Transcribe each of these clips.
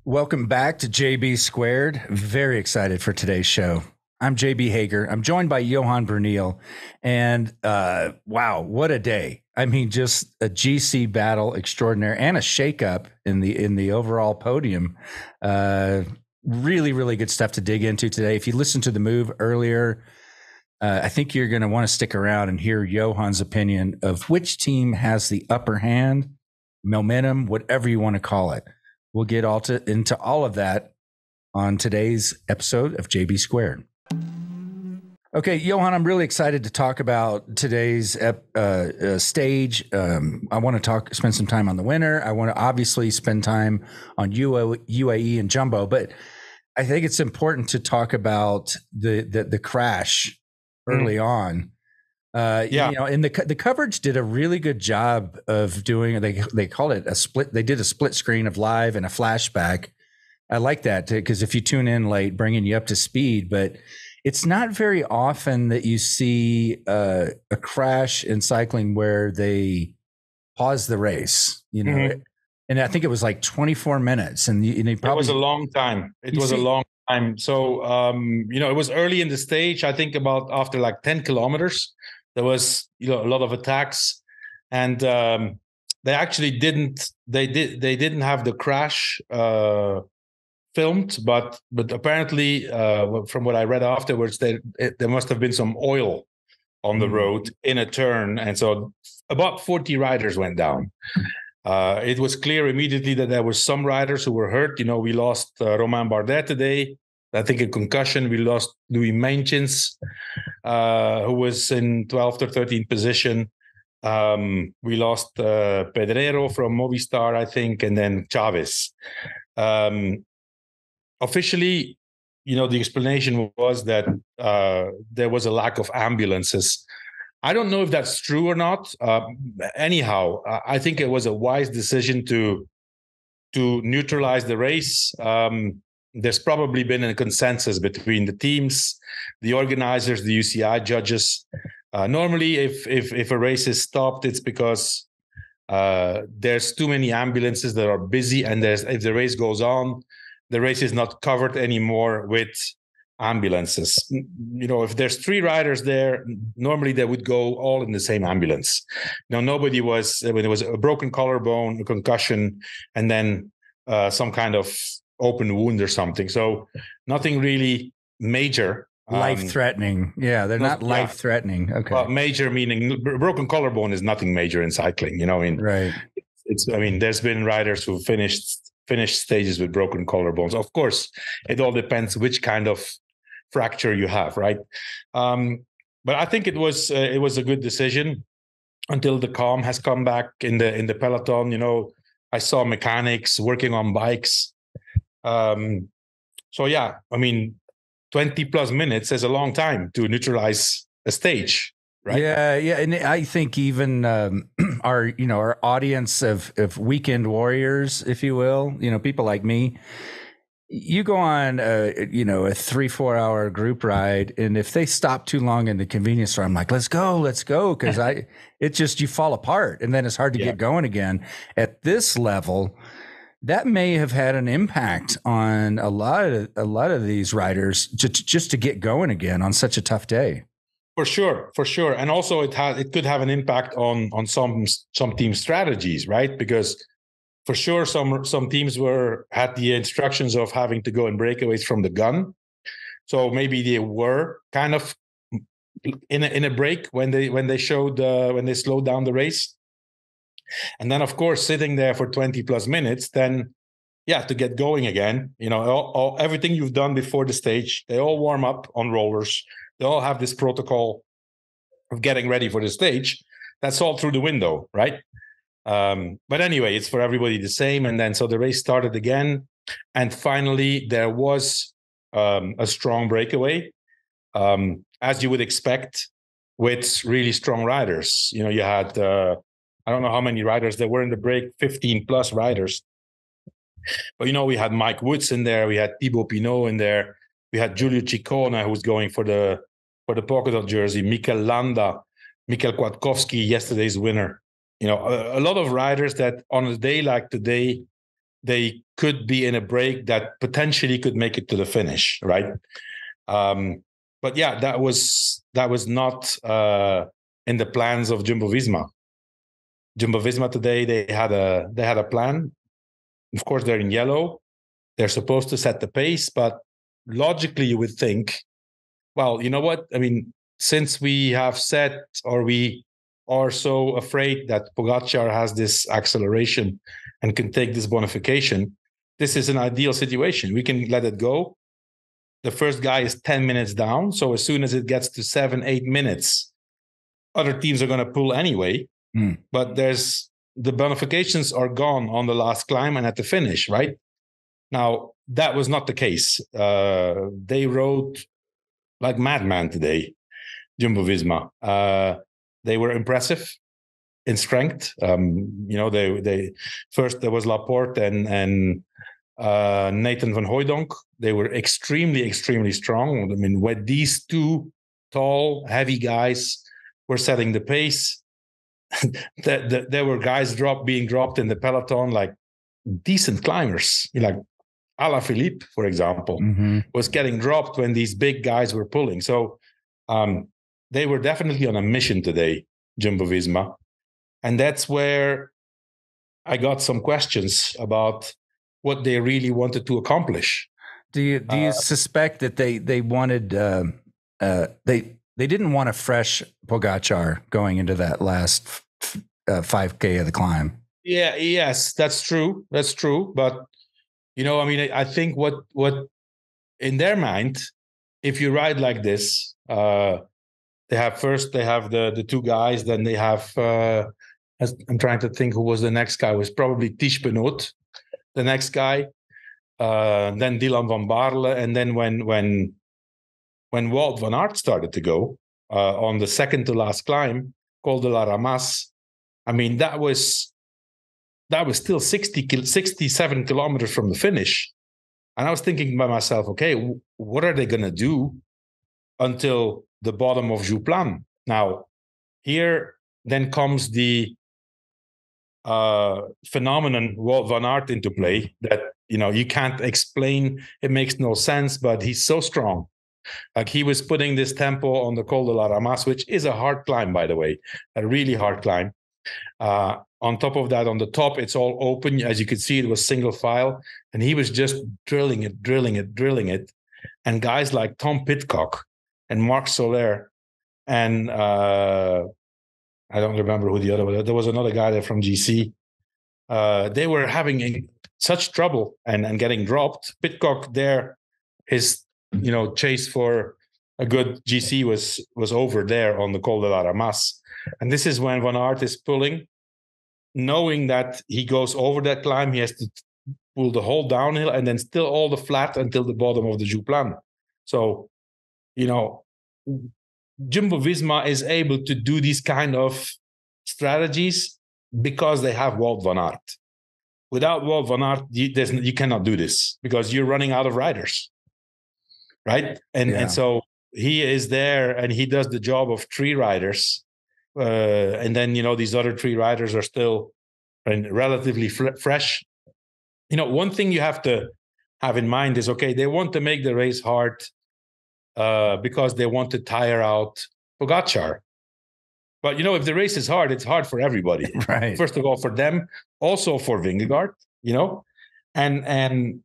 Welcome back to JB Squared. Very excited for today's show. I'm JB Hager. I'm joined by Johan Bruneel. And wow, what a day. I mean, just a GC battle extraordinaire and a shakeup in the overall podium. Really, really good stuff to dig into today. If you listened to the move earlier, I think you're going to want to stick around and hear Johan's opinion of which team has the upper hand, momentum, whatever you want to call it. We'll get into all of that on today's episode of JB Squared. Okay, Johan, I'm really excited to talk about today's stage. I want to spend some time on the winner. I want to obviously spend time on UAE and Jumbo, but I think it's important to talk about the crash early on. You know, and the coverage did a really good job of doing. They call it a split. They did a split screen of live and a flashback. I like that because if you tune in late, bringing you up to speed. But it's not very often that you see a crash in cycling where they pause the race. You know, and I think it was like 24 minutes, and they probably it was a long time. It was a long time. So you know, it was early in the stage. I think about after like 10 kilometers. There was, you know, a lot of attacks, and they actually didn't. They didn't have the crash filmed, but apparently, from what I read afterwards, there must have been some oil on the road in a turn, and so about 40 riders went down. It was clear immediately that there were some riders who were hurt. You know, we lost Romain Bardet today. I think a concussion. We lost Louis Meintjens, who was in 12th or 13th position. We lost Pedrero from Movistar, I think, and then Chavez. Officially, you know, the explanation was that there was a lack of ambulances. I don't know if that's true or not. Anyhow, I think it was a wise decision to neutralize the race. There's probably been a consensus between the teams, the organizers, the UCI judges. Normally, if a race is stopped, it's because there's too many ambulances that are busy, and if the race goes on, the race is not covered anymore with ambulances. You know, if there's 3 riders there, normally they would go all in the same ambulance. Now, nobody was. When there was a broken collarbone, a concussion, and then some kind of open wound or something. So nothing really major. Life-threatening. Yeah, they're not life-threatening. Okay. Major meaning broken collarbone is nothing major in cycling. You know, right. I mean, there's been riders who finished stages with broken collarbones. Of course, it all depends which kind of fracture you have, right? But I think it was a good decision until the calm has come back in the peloton. You know, I saw mechanics working on bikes. So yeah, I mean, 20 plus minutes is a long time to neutralize a stage, right? Yeah. And I think even our audience of weekend warriors, if you will, you know, people like me, you go on a 3-4 hour group ride, and if they stop too long in the convenience store, I'm like, let's go, because you fall apart, and then it's hard to get going again. At this level, that may have had an impact on a lot of these riders just to get going again on such a tough day. For sure, and also it could have an impact on some team strategies, right? Because for sure some teams had the instructions of having to go in breakaways from the gun, so maybe they were kind of in a break when they slowed down the race. And then, of course, sitting there for 20 plus minutes, then, to get going again, you know, everything you've done before the stage, they all warm up on rollers. They all have this protocol of getting ready for the stage. That's all through the window, right? But anyway, it's for everybody the same. And then, so the race started again. And finally, there was a strong breakaway, as you would expect, with really strong riders. You know, you had... I don't know how many riders there were in the break, 15 plus riders. But, you know, we had Mike Woods in there. We had Thibaut Pinot in there. We had Giulio Ciccone, who was going for the polka dot jersey. Mikel Landa, Mikel Kwiatkowski, yesterday's winner. You know, a lot of riders that on a day like today, they could be in a break that potentially could make it to the finish, right? But yeah, that was not in the plans of Jumbo Visma. Jumbo Visma today, they had a plan. Of course, they're in yellow. They're supposed to set the pace, but logically, you would think, well, you know what? I mean, since we have set, or we are so afraid that Pogacar has this acceleration and can take this bonification, this is an ideal situation. We can let it go. The first guy is 10 minutes down. So as soon as it gets to 7-8 minutes, other teams are going to pull anyway. But the bonifications are gone on the last climb and at the finish, right? Now, that was not the case. They rode like madman today, Jumbo Visma. They were impressive in strength. They first there was Laporte and Nathan van Hooijdonk. They were extremely, extremely strong. I mean, when these two tall, heavy guys were setting the pace, there were guys being dropped in the peloton, like decent climbers, like Alaphilippe, for example, was getting dropped when these big guys were pulling. So they were definitely on a mission today, Jumbo Visma. And that's where I got some questions about what they really wanted to accomplish. Do you suspect that they wanted they didn't want a fresh Pogacar going into that last 5K of the climb? Yeah, yes, that's true. That's true. But I mean, I think what in their mind, if you ride like this, they have the two guys, then they have I'm trying to think who was the next guy. It was probably Tish Benoot, the next guy, then Dylan van Baarle, and then when Wout van Aert started to go on the second to last climb, Col de la Ramas, I mean, that was still 67 kilometers from the finish. And I was thinking by myself, okay, what are they going to do until the bottom of Jouplan? Now, here then comes the phenomenon Wout van Aert into play that, you can't explain. It makes no sense, but he's so strong. Like, he was putting this tempo on the Col de la Ramas, which is a hard climb, by the way, a really hard climb. On top of that, on the top, it's all open. As you could see, it was single file, and he was just drilling it. And guys like Tom Pidcock and Marc Soler and I don't remember who the other was. There was another guy there from GC. They were having such trouble and getting dropped. Pidcock there, his chase for a good GC was over there on the Col de la Ramas. And this is when Van Aert is pulling, knowing that he goes over that climb, he has to pull the whole downhill and then still all the flat until the bottom of the Jouplan. So, Jumbo Visma is able to do these kind of strategies because they have Wout van Aert. Without Wout van Aert, you cannot do this because you're running out of riders, right? And so he is there and he does the job of 3 riders. And then, these other 3 riders are still relatively fresh. One thing you have to have in mind is, okay, they want to make the race hard because they want to tire out Pogacar. But, if the race is hard, it's hard for everybody. Right. First of all, for them, also for Vingegaard, And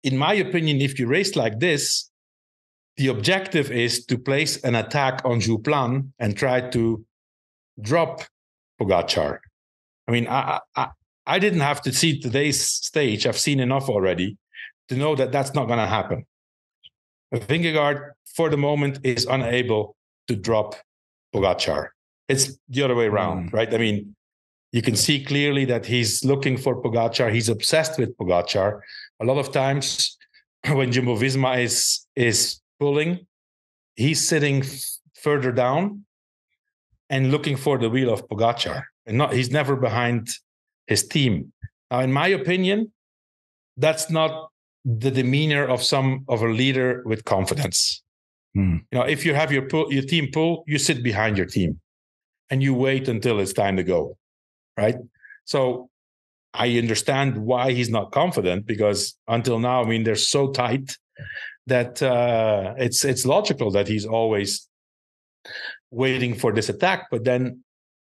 in my opinion, if you race like this, the objective is to place an attack on Jouplan and try to drop Pogacar. I mean, I didn't have to see today's stage. I've seen enough already to know that that's not going to happen. Vingegaard, for the moment, is unable to drop Pogacar. It's the other way around, right? I mean, you can see clearly that he's looking for Pogacar. He's obsessed with Pogacar. A lot of times when Jumbo Visma is pulling, he's sitting further down and looking for the wheel of Pogacar. And he's never behind his team. Now, in my opinion, that's not the demeanor of a leader with confidence. If you have your team pull, you sit behind your team and you wait until it's time to go, right? So I understand why he's not confident, because until now, I mean, they're so tight that it's logical that he's always waiting for this attack. But then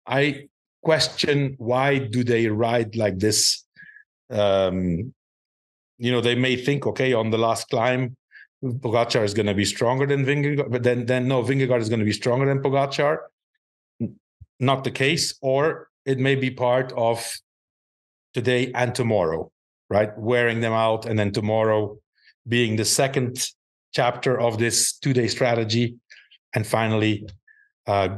I question, why do they ride like this? They may think, okay, on the last climb, Pogacar is going to be stronger than Vingegaard, but then no, Vingegaard is going to be stronger than Pogacar. Not the case, or it may be part of today and tomorrow, right? Wearing them out, and then tomorrow being the second chapter of this 2-day strategy, and finally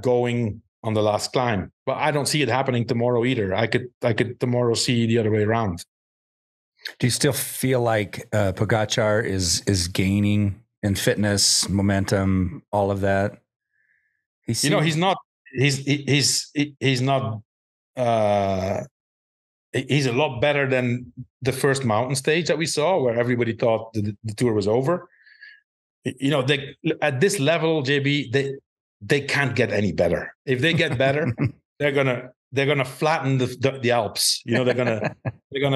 going on the last climb. But I don't see it happening tomorrow either. I could tomorrow see the other way around. Do you still feel like Pogacar is gaining in fitness, momentum, all of that? He's not. He's a lot better than the first mountain stage that we saw, where everybody thought the tour was over. They, at this level, JB, they can't get any better. If they get better, they're gonna flatten the Alps. They're gonna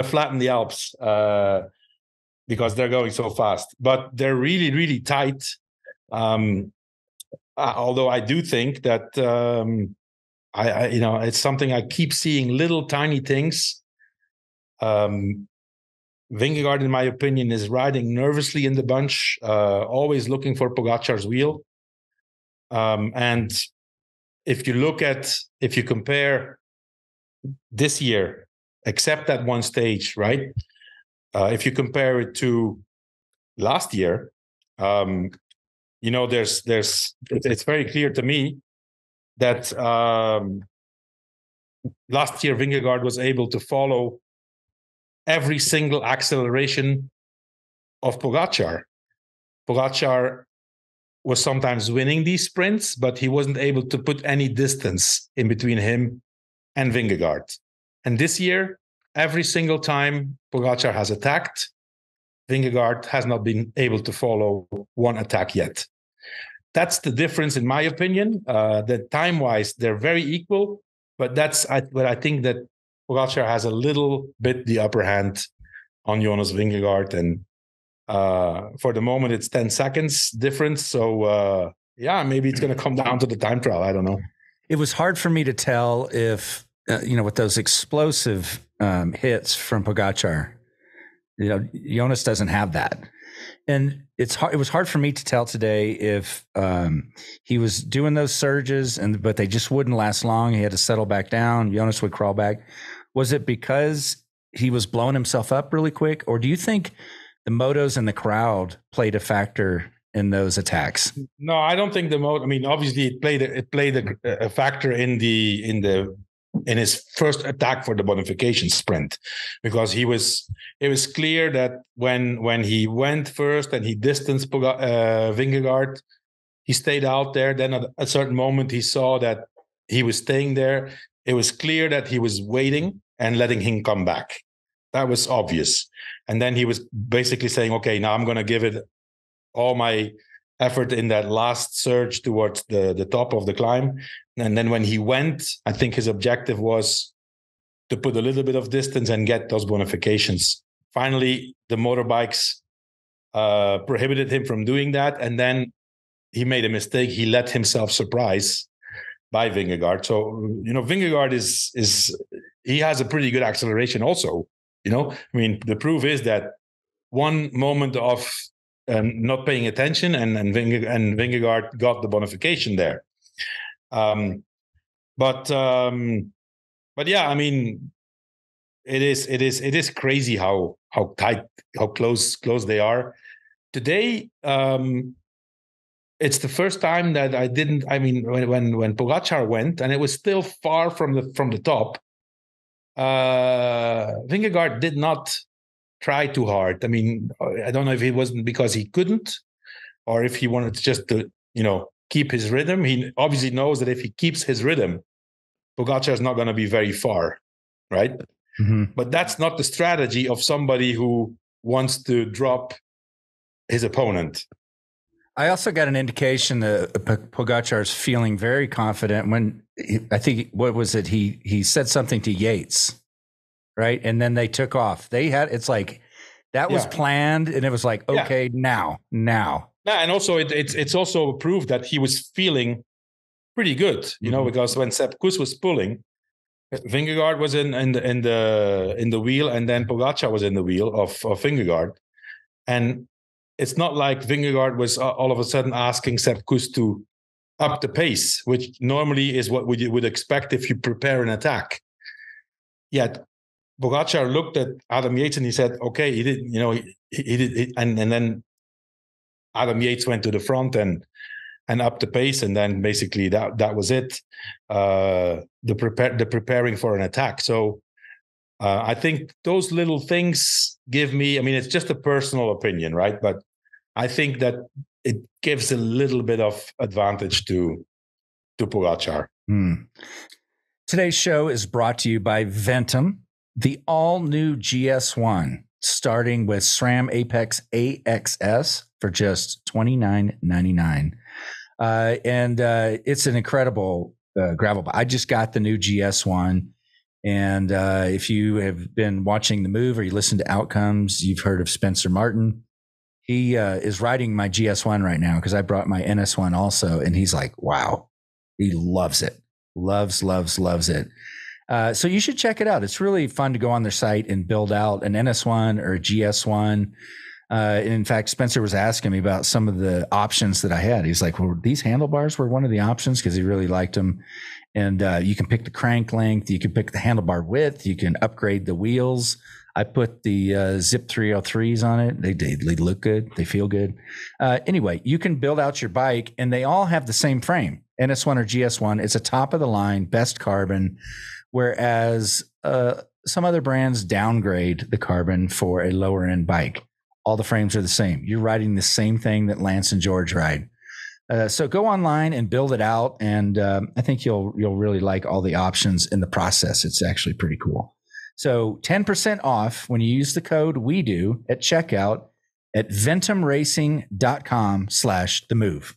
flatten the Alps because they're going so fast. But they're really, really tight. Although I do think that it's something I keep seeing, little tiny things. Vingegaard, in my opinion, is riding nervously in the bunch, always looking for Pogacar's wheel. And if you compare this year, except that one stage, right? If you compare it to last year, it's very clear to me that last year Vingegaard was able to follow every single acceleration of Pogacar. Pogacar was sometimes winning these sprints, but he wasn't able to put any distance in between him and Vingegaard. And this year, every single time Pogacar has attacked, Vingegaard has not been able to follow one attack yet. That's the difference, in my opinion. That time-wise, they're very equal, but I think that Pogacar has a little bit the upper hand on Jonas Vingegaard, and for the moment, it's 10 seconds difference. So, maybe it's going to come down to the time trial. I don't know. It was hard for me to tell if, with those explosive hits from Pogacar, Jonas doesn't have that. And it was hard for me to tell today if he was doing those surges, but they just wouldn't last long. He had to settle back down. Jonas would crawl back. Was it because he was blowing himself up really quick? Or do you think the motos and the crowd played a factor in those attacks? No, I don't think the moto. I mean, obviously, it played a factor in his first attack for the bonification sprint, because it was clear that when he went first and he distanced Vingegaard, he stayed out there. Then at a certain moment, he saw that he was staying there. It was clear that he was waiting and letting him come back. That was obvious. And then he was basically saying, okay, now I'm going to give it all my effort in that last surge towards the top of the climb. And then when he went, I think his objective was to put a little bit of distance and get those bonifications. Finally, the motorbikes prohibited him from doing that. And then he made a mistake. He let himself surprise by Vingegaard. So, Vingegaard he has a pretty good acceleration also. I mean, the proof is that one moment of not paying attention, and Vingegaard got the bonification there. But yeah, I mean, it is crazy how tight, how close they are today. It's the first time that I didn't. I mean, when Pogacar went, and it was still far from the top. Vingegaard did not try too hard. I mean, I don't know if it wasn't because he couldn't, or if he wanted just to, keep his rhythm. He obviously knows that if he keeps his rhythm, Pogacar is not going to be very far, right? Mm-hmm. But that's not the strategy of somebody who wants to drop his opponent. I also got an indication that Pogacar is feeling very confident when I think, what was it? He said something to Yates right? And then they took off. It's like that was planned, and it was like, okay, now. Yeah, and also it's also proof that he was feeling pretty good, you know, because when Sepp Kuss was pulling, Vingegaard was in the wheel, and then Pogacar was in the wheel of Vingegaard, and it's not like Vingegaard was all of a sudden asking Sepp Kuss to up the pace, which normally is what you would expect if you prepare an attack. Yet Pogacar looked at Adam Yates and he said, "Okay, he did, you know, he did," and then Adam Yates went to the front and up the pace, and then basically that was it. The preparing for an attack. So I think those little things give me. I mean, it's just a personal opinion, right? But I think that it gives a little bit of advantage to Pogacar. Today's show is brought to you by Ventum, the all-new GS1, starting with SRAM Apex AXS for just $29.99. And it's an incredible gravel bike. I just got the new GS1. And if you have been watching The Move or you listen to Outcomes, you've heard of Spencer Martin. He is riding my GS1 right now because I brought my NS1 also. And he's like, wow, he loves it. Loves it. So you should check it out. It's really fun to go on their site and build out an NS1 or a GS1. And in fact, Spencer was asking me about some of the options that I had. He's like, well, these handlebars were one of the options because he really liked them. And you can pick the crank length. You can pick the handlebar width. You can upgrade the wheels. I put the Zip 303s on it. They look good. They feel good. Anyway, you can build out your bike, and they all have the same frame. NS1 or GS1. It's a top of the line, best carbon, whereas some other brands downgrade the carbon for a lower end bike. All the frames are the same. You're riding the same thing that Lance and George ride. So go online and build it out, and I think you'll really like all the options in the process. It's actually pretty cool. So 10% off when you use the code WEDO at checkout at ventumracing.com/themove.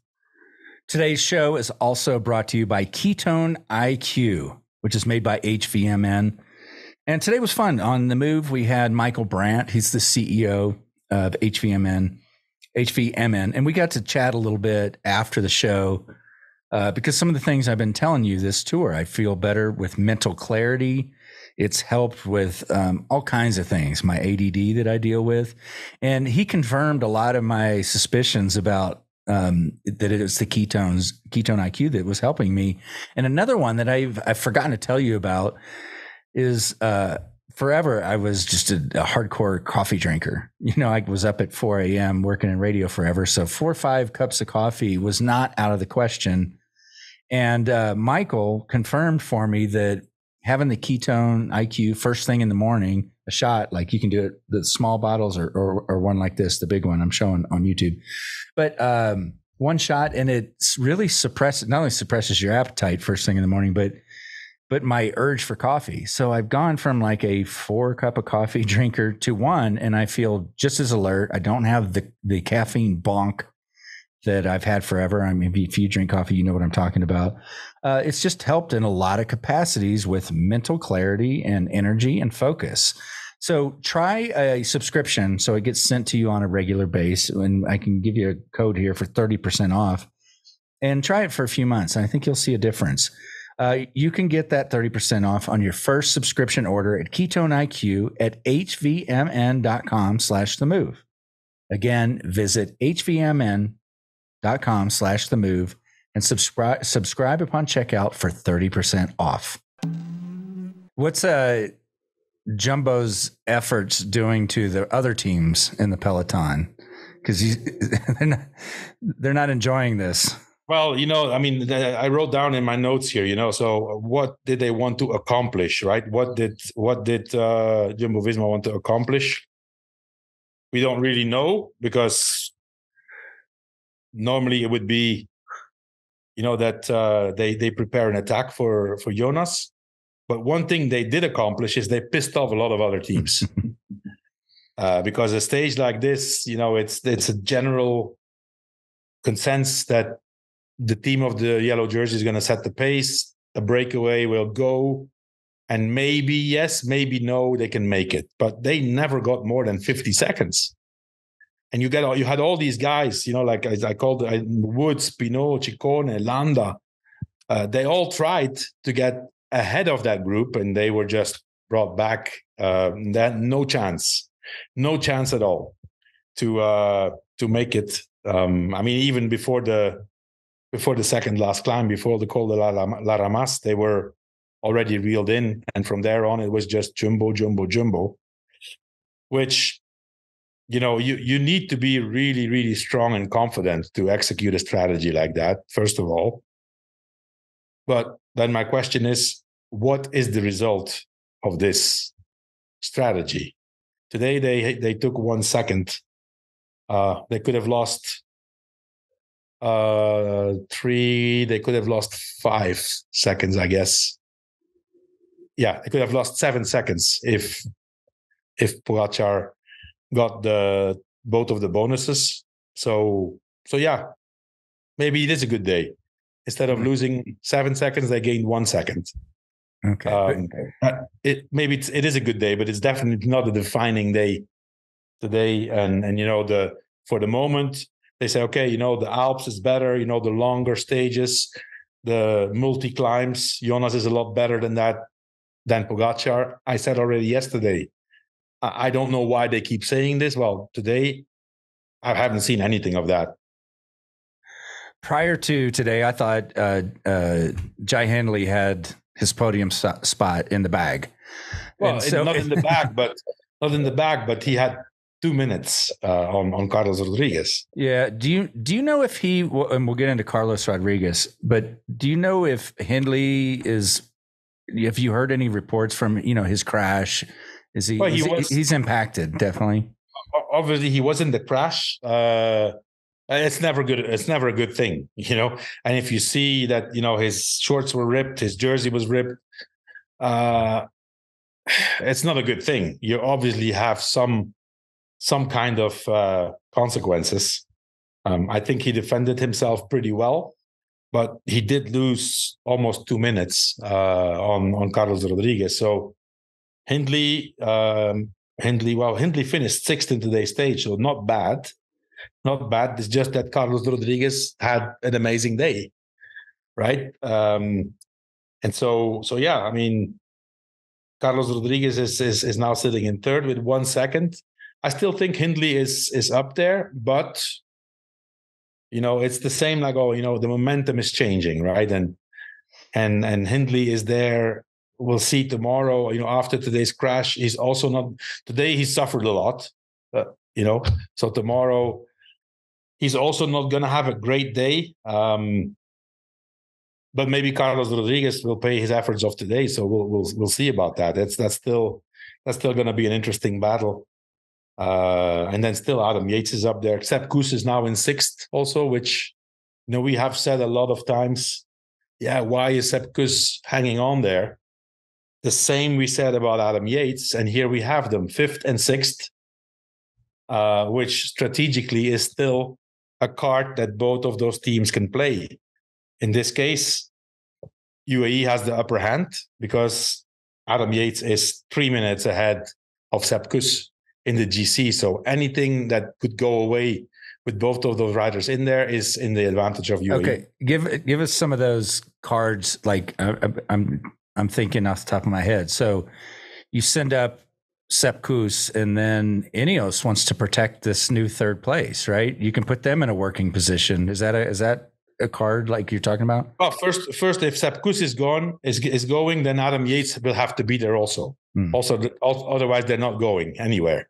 Today's show is also brought to you by Ketone IQ, which is made by HVMN. And today was fun. On The Move, we had Michael Brandt. He's the CEO of HVMN, and we got to chat a little bit after the show because some of the things I've been telling you this tour, I feel better with mental clarity. It's helped with all kinds of things, my ADD that I deal with. And he confirmed a lot of my suspicions about that it was the Ketone IQ that was helping me. And another one that I've forgotten to tell you about is forever I was just a hardcore coffee drinker. You know, I was up at 4 a.m. working in radio forever. So 4 or 5 cups of coffee was not out of the question. And Michael confirmed for me that having the Ketone IQ first thing in the morning, a shot, like you can do it, the small bottles or one like this, the big one I'm showing on YouTube, but one shot, and it's really not only suppresses your appetite first thing in the morning, but my urge for coffee. So I've gone from like a 4 cup of coffee drinker to 1, and I feel just as alert. I don't have the caffeine bonk that I've had forever. I mean, if you drink coffee, you know what I'm talking about. It's just helped in a lot of capacities with mental clarity and energy and focus. So try a subscription so it gets sent to you on a regular basis. And I can give you a code here for 30% off. And try it for a few months. And I think you'll see a difference. You can get that 30% off on your first subscription order at Ketone IQ at hvmn.com/themove. Again, visit hvmn.com/themove and subscribe upon checkout for 30% off. What's Jumbo's efforts doing to the other teams in the peloton? Because they're not enjoying this. Well, you know, I mean, I wrote down in my notes here, you know, so what did they want to accomplish, right? What did Jumbo Visma want to accomplish? We don't really know, because normally it would be, you know, that they prepare an attack for Jonas. But one thing they did accomplish is they pissed off a lot of other teams. Because a stage like this, you know, it's a general consensus that the team of the yellow jersey is going to set the pace. A breakaway will go, And maybe yes, maybe no, they can make it. But they never got more than 50 seconds. And you had all these guys, like I called Woods, Pinot, Ciccone, Landa. They all tried to get ahead of that group, and they were just brought back. No chance at all to make it. Even before the second last climb, before the Col de la Ramas, they were already reeled in, and from there on, it was just jumbo, which. You need to be really, really strong and confident to execute a strategy like that, first of all. But then my question is, what is the result of this strategy? Today, they took 1 second. They could have lost 3. They could have lost 5 seconds, I guess. Yeah, they could have lost 7 seconds if Pogačar got both of the bonuses. So yeah, maybe it is a good day. Instead of losing 7 seconds, they gained 1 second. Okay. It is a good day, but it's definitely not a defining day today. And for the moment, they say, okay, the Alps is better. The longer stages, the multi climbs. Jonas is a lot better than Pogačar. I said already yesterday. I don't know why they keep saying this. Well, today, I haven't seen anything of that. Prior to today, I thought Jai Hindley had his podium spot in the bag. Well, not in the bag, but he had 2 minutes on Carlos Rodriguez. Yeah. Do you know if and we'll get into Carlos Rodriguez, but do you know if Hindley have you heard any reports from, his crash? Is he? Well, he's impacted, definitely. Obviously, he was in the crash. It's never good. It's never a good thing, And if you see that, his shorts were ripped, his jersey was ripped, it's not a good thing. You obviously have some kind of consequences. I think he defended himself pretty well, but he did lose almost 2 minutes on Carlos Rodriguez. So. Hindley finished 6th in today's stage, so not bad. Not bad. It's just that Carlos Rodriguez had an amazing day, right? And so yeah, Carlos Rodriguez is now sitting in 3rd with 1 second. I still think Hindley is up there, but it's the same. Like, the momentum is changing, right? And Hindley is there. We'll see tomorrow, after today's crash, he's also not. Today, he suffered a lot, so tomorrow, he's also not going to have a great day. But maybe Carlos Rodriguez will pay his efforts off today. So we'll see about that. That's still going to be an interesting battle. And then still Adam Yates is up there. Sepp Kuss is now in 6th also, which, we have said a lot of times. Yeah, why is Sepp Kuss hanging on there? The same we said about Adam Yates, and here we have them 5th and 6th, which strategically is still a card that both of those teams can play. In this case, UAE has the upper hand because Adam Yates is 3 minutes ahead of Sepp Kuss in the GC. So anything that could go away with both of those riders in there is in the advantage of UAE. Okay, give us some of those cards. Like I'm thinking off the top of my head. So you send up Sepp Kuss, and then Ineos wants to protect this new 3rd place, right? You can put them in a working position. Is that a card like you're talking about? Well, first, if Sepp Kuss is going, then Adam Yates will have to be there also. Otherwise, they're not going anywhere.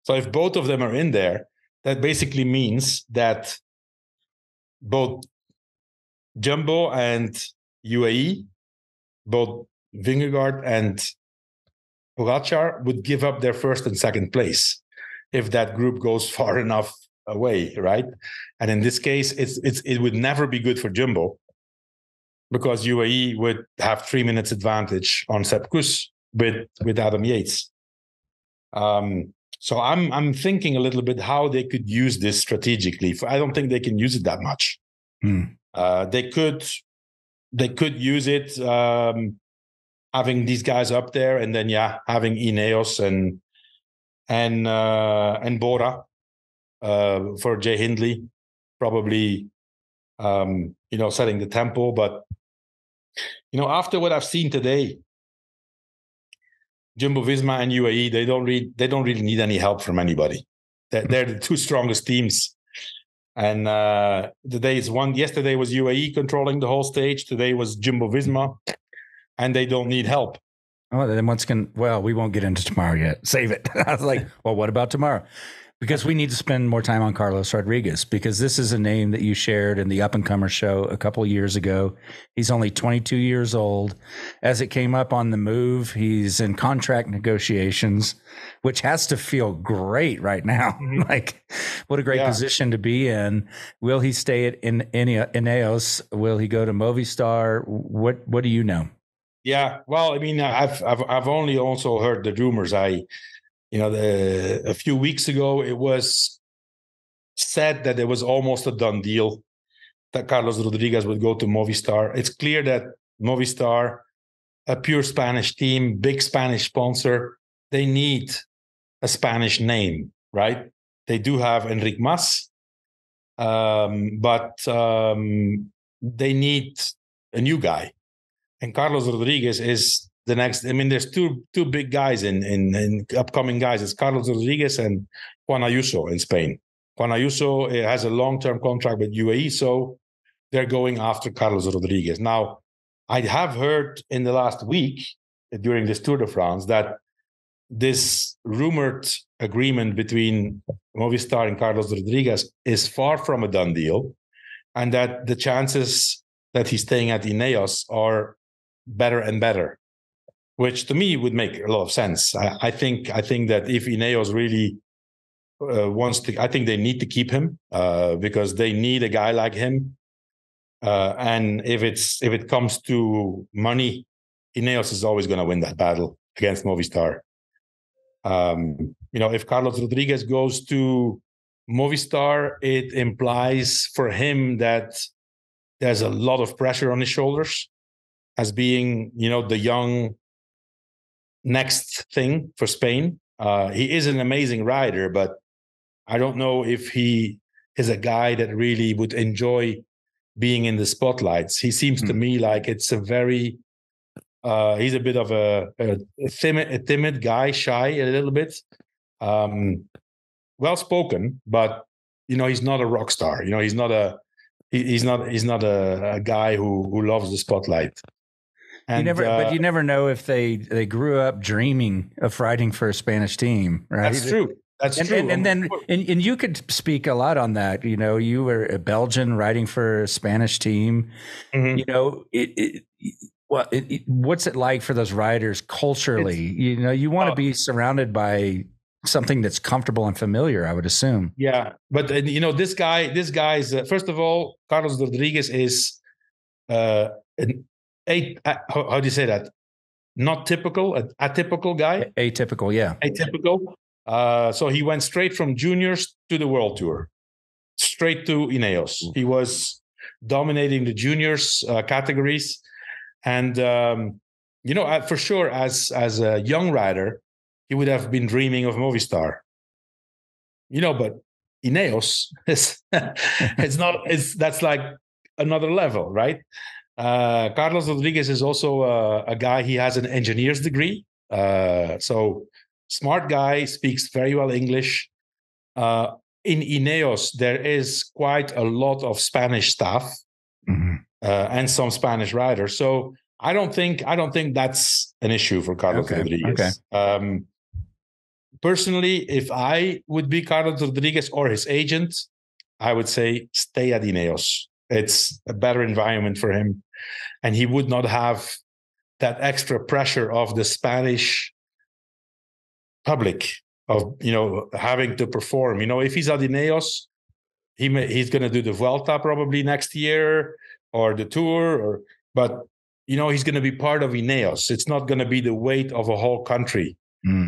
So if both of them are in there, that basically means that both Jumbo and UAE, both Vingegaard and Pogačar would give up their 1st and 2nd place if that group goes far enough away, right? And in this case, it would never be good for Jumbo because UAE would have 3 minutes advantage on Sepp Kuss with Adam Yates. So I'm thinking a little bit how they could use this strategically. I don't think they can use it that much. They could use it having these guys up there, and then having Ineos and Bora for Jay Hindley, probably setting the tempo. But after what I've seen today, Jumbo Visma and UAE, they don't really need any help from anybody. They're the two strongest teams. And yesterday was UAE controlling the whole stage. Today was Jumbo Visma, and they don't need help. Oh, then we won't get into tomorrow yet. Save it. I was like, well, what about tomorrow? Because we need to spend more time on Carlos Rodriguez, because this is a name that you shared in the Up and Comer show a couple of years ago. He's only 22 years old. As it came up on the move, he's in contract negotiations, which has to feel great right now. Mm-hmm. Like, what a great position to be in. Will he stay at Ineos? Will he go to Movistar? What do you know? Yeah, well, I mean, I've only also heard the rumors. A few weeks ago, it was said that it was almost a done deal that Carlos Rodriguez would go to Movistar. It's clear that Movistar, a pure Spanish team, big Spanish sponsor, they need a Spanish name, right? They do have Enric Mas, but they need a new guy. And Carlos Rodriguez is the next. I mean, there's two big guys in upcoming guys. It's Carlos Rodriguez and Juan Ayuso in Spain. Juan Ayuso has a long-term contract with UAE, so they're going after Carlos Rodriguez. Now, I have heard in the last week during this Tour de France that this rumored agreement between Movistar and Carlos Rodriguez is far from a done deal, and that the chances that he's staying at Ineos are better and better, which to me would make a lot of sense. I think that if Ineos really wants to, I think they need to keep him because they need a guy like him. And if it comes to money, Ineos is always going to win that battle against Movistar. If Carlos Rodriguez goes to Movistar, it implies for him that there's a lot of pressure on his shoulders as being, the young next thing for Spain. He is an amazing rider, but I don't know if he is a guy that really would enjoy being in the spotlights. He seems to me like it's a very, he's a bit of a timid guy, shy a little bit, well-spoken, but, he's not a rock star. He's not a guy who loves the spotlight. And, you never know if they grew up dreaming of riding for a Spanish team, right? That's true. That's true. And you could speak a lot on that. You were a Belgian riding for a Spanish team. Mm-hmm. What's it like for those riders culturally? You want to be surrounded by something that's comfortable and familiar, I would assume. Yeah, but this guy's first of all, Carlos Rodriguez is how do you say that? Not typical, atypical guy. Atypical, yeah. Atypical. So he went straight from juniors to the World Tour, straight to Ineos. He was dominating the juniors categories, and for sure, as a young rider, he would have been dreaming of Movistar. But Ineos that's like another level, right? Carlos Rodriguez is also a guy. He has an engineer's degree, so smart guy, speaks very well English. In Ineos, there is quite a lot of Spanish staff and some Spanish riders. So I don't think that's an issue for Carlos Rodriguez. Okay. Personally, if I would be Carlos Rodriguez or his agent, I would say stay at Ineos. It's a better environment for him, and he would not have that extra pressure of the Spanish public of having to perform. If he's at Ineos, he's going to do the Vuelta probably next year or the Tour, but he's going to be part of Ineos. It's not going to be the weight of a whole country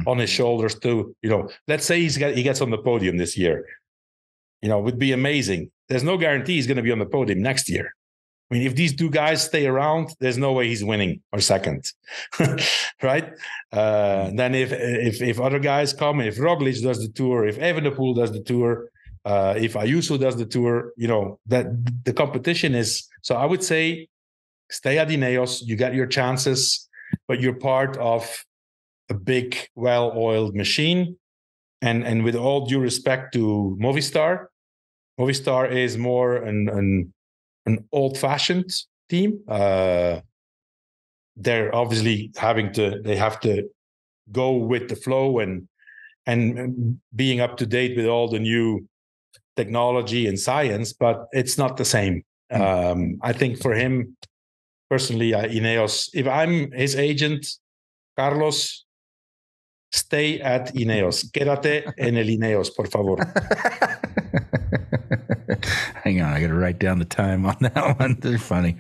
on his shoulders. To let's say he gets on the podium this year. It would be amazing. There's no guarantee he's going to be on the podium next year. I mean, if these two guys stay around, there's no way he's winning or second, right? Then if other guys come, if Roglic does the tour, if Evenepoel does the tour, if Ayuso does the tour, that the competition is. So I would say, stay at Ineos. You got your chances, but you're part of a big, well-oiled machine. And with all due respect to Movistar is more an old-fashioned team. They're obviously they have to go with the flow and being up to date with all the new technology and science, but it's not the same. I think for him personally, Ineos, if I'm his agent, Carlos, stay at Ineos. Quédate en el Ineos, por favor. Hang on, I got to write down the time on that one. They're funny.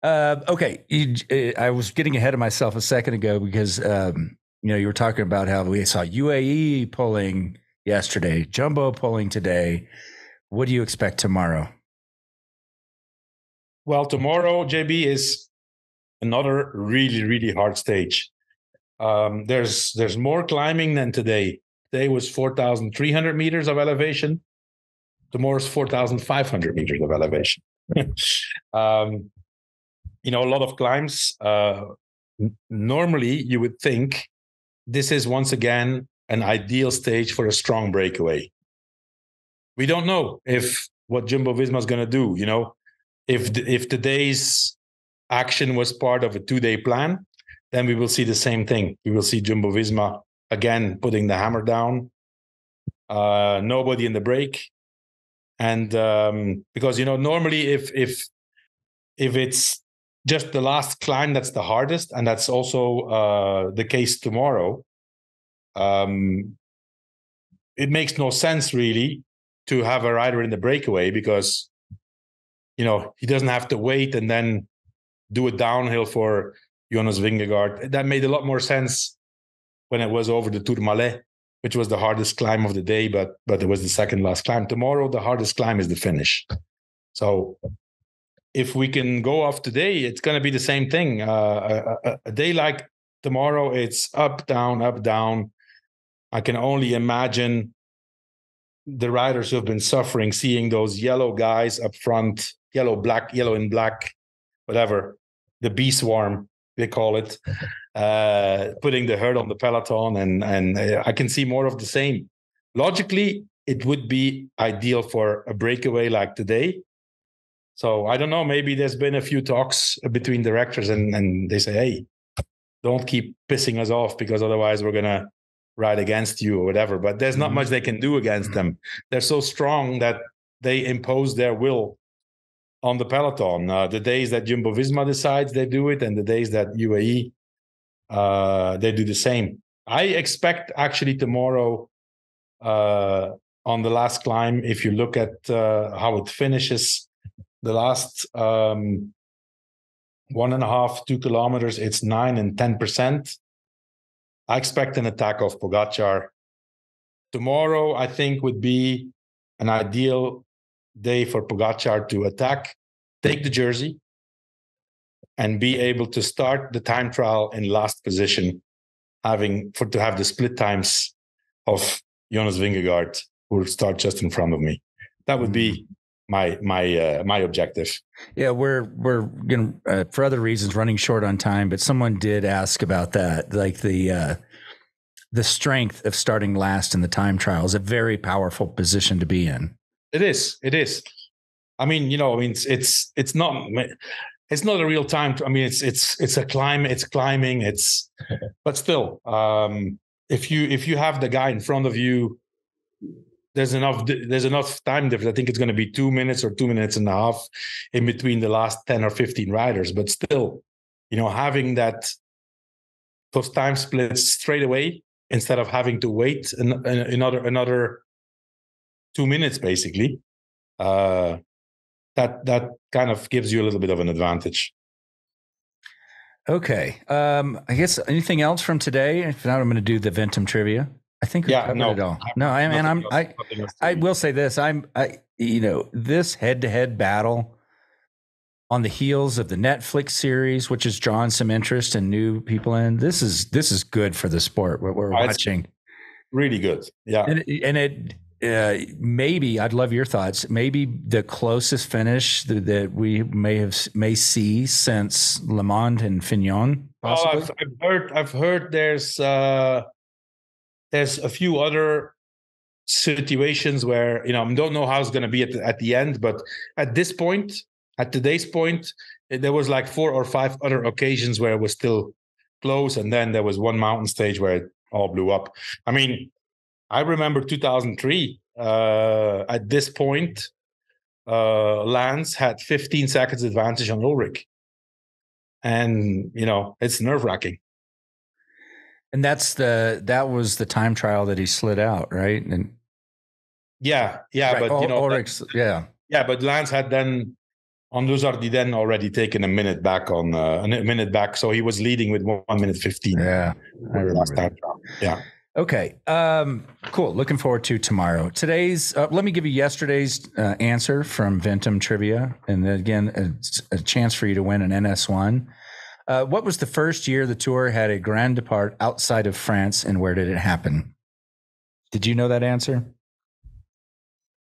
Okay, I was getting ahead of myself a second ago because you were talking about how we saw UAE pulling yesterday, Jumbo pulling today. What do you expect tomorrow? Well, tomorrow, JB, is another really, really hard stage. There's more climbing than today. Today was 4,300 meters of elevation. Tomorrow is 4,500 meters of elevation. A lot of climbs. Normally, you would think this is once again an ideal stage for a strong breakaway. We don't know if what Jumbo Visma is going to do. If today's action was part of a 2-day plan, then we will see the same thing. We will see Jumbo Visma again putting the hammer down. Nobody in the break. And because normally if it's just the last climb that's the hardest, and that's also the case tomorrow, it makes no sense really to have a rider in the breakaway because he doesn't have to wait and then do a downhill for Jonas Vingegaard. That made a lot more sense when it was over the Tourmalet, which was the hardest climb of the day, but it was the second last climb. Tomorrow, the hardest climb is the finish. So if we can go off today, it's going to be the same thing. A day like tomorrow, it's up, down, up, down. I can only imagine the riders who have been suffering, seeing those yellow guys up front, yellow and black, whatever, the bee swarm, they call it, putting the hurt on the peloton, and I can see more of the same. Logically, it would be ideal for a breakaway like today. So I don't know, maybe there's been a few talks between directors and they say, hey, don't keep pissing us off because otherwise we're going to ride against you or whatever. But there's not much they can do against them. They're so strong that they impose their will on the peloton. The days that Jumbo Visma decides, they do it, and the days that UAE, they do the same. I expect actually tomorrow on the last climb, if you look at how it finishes, the last 1.5, 2 kilometers, it's 9 and 10%. I expect an attack of Pogačar. Tomorrow, I think, would be an ideal day for Pogačar to attack, take the jersey, and be able to start the time trial in last position, to have the split times of Jonas Vingegaard, who will start just in front of me. That would be my objective. Yeah, we're going to, for other reasons, running short on time, but someone did ask about that, like the strength of starting last in the time trial is a very powerful position to be in. It is. I mean, it's not a real time. It's a climb. It's climbing. But still, if you have the guy in front of you, there's enough time difference. I think it's going to be 2 minutes or 2.5 minutes in between the last 10 or 15 riders. But still, having those time splits straight away instead of having to wait another 2 minutes, basically, that kind of gives you a little bit of an advantage. Okay. I guess anything else from today? If not, I'm going to do the Ventum trivia. I think we covered it all. I will say this. This head-to-head battle on the heels of the Netflix series, which has drawn some interest and new people in. This is good for the sport. What we're watching, really good. Yeah, and it maybe I'd love your thoughts. Maybe the closest finish that we may see since Le Mans and Fignon. Possibly. Oh, I've heard there's a few other situations where, I don't know how it's going to be at the end, but at today's point, there was like 4 or 5 other occasions where it was still close, and then there was one mountain stage where it all blew up. I mean, I remember 2003. At this point, Lance had 15 seconds advantage on Ulrich, and it's nerve-wracking. And that was the time trial that he slid out, right? And yeah, right. But Ulrich's, but Lance had then on Luzardi then already taken a minute back, so he was leading with 1 minute 15. Yeah, I remember last time trial. Yeah. Okay, cool. Looking forward to tomorrow. Today's, let me give you yesterday's answer from Ventum Trivia, and then again, a chance for you to win an NS1. What was the first year the Tour had a Grand Depart outside of France, and where did it happen? Did you know that answer?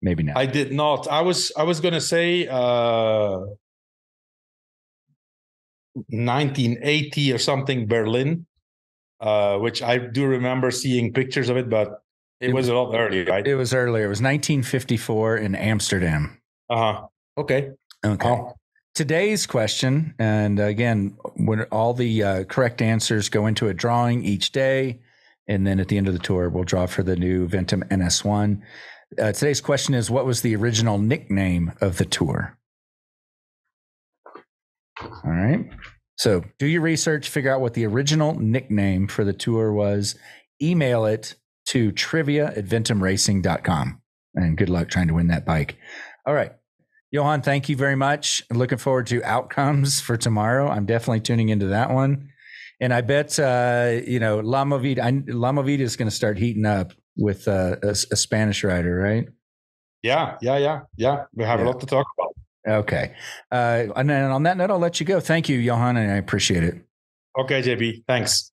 Maybe not. I did not. I was going to say 1980 or something, Berlin, which I do remember seeing pictures of it, but it was a lot earlier, right? It was earlier. It was 1954 in Amsterdam. Okay. Oh. Today's question, and again, when all the correct answers go into a drawing each day, and then at the end of the tour, we'll draw for the new Ventum NS1. Today's question is, what was the original nickname of the tour? All right. So do your research, figure out what the original nickname for the tour was, email it to trivia@ventumracing.com, and good luck trying to win that bike. All right. Johan, thank you very much. Looking forward to outcomes for tomorrow. I'm definitely tuning into that one. And I bet, La Movida is going to start heating up with a Spanish rider, right? Yeah. We have a lot to talk about. Okay. And then on that note, I'll let you go. Thank you, Johan, and I appreciate it. Okay, JB. Thanks.